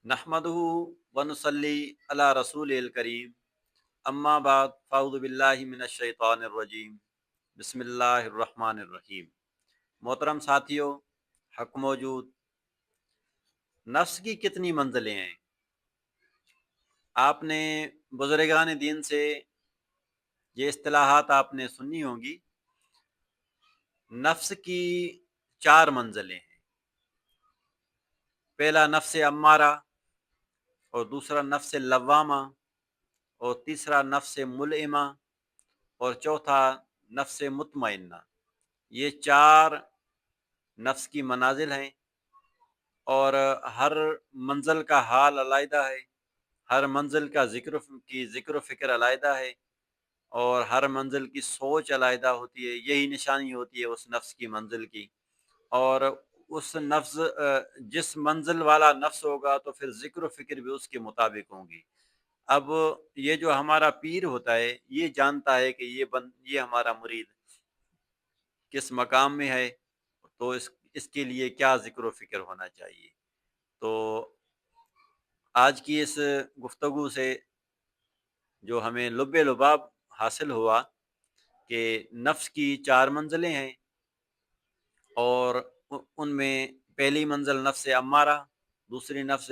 नहमदुहु व नुसल्ली अला रसूलिल करीम अम्मा बाद फ़ाऊज़ु बिल्लाहि मिनश शैतानिर रजीम बिस्मिल्लाहिर रहमानिर रहीम। मोहतरम साथियों, हक़ मौजूद, नफ्स की कितनी मंजिलें हैं। आपने बुज़ुर्गान दीन से ये इस्तिलाहात आपने सुनी होंगी। नफ्स की चार मंजिलें हैं। पहला नफ्स अम्मारा, और दूसरा नफ्स लव्वामा, और तीसरा नफ्स मुलइमा, और चौथा नफ्स मुतमइन्ना। ये चार नफ्स की मनाजिल हैं, और हर मंजिल का हाल अलहदा है, हर मंजिल का ज़िक्र फ़िक्र अलहदा है, और हर मंजिल की सोच अलहदा होती है। यही निशानी होती है उस नफ्स की मंजिल की। और उस नफ्स जिस मंजिल वाला नफ्स होगा तो फिर ज़िक्र फ़िक्र भी उसके मुताबिक होंगी। अब ये जो हमारा पीर होता है, ये जानता है कि ये हमारा मुरीद किस मकाम में है, तो इसके लिए क्या ज़िक्र फ़िक्र होना चाहिए। तो आज की इस गुफ्तगू से जो हमें लुब्बे-लुबाब हासिल हुआ कि नफ्स की चार मंजिलें हैं, और उनमें पहली मंजिल नफ्स अम्मारा, दूसरी नफ्स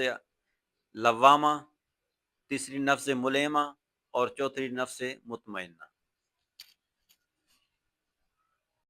लव्वामा, तीसरी नफ्स मुलैमा, और चौथी नफ्स मुतमइन्ना।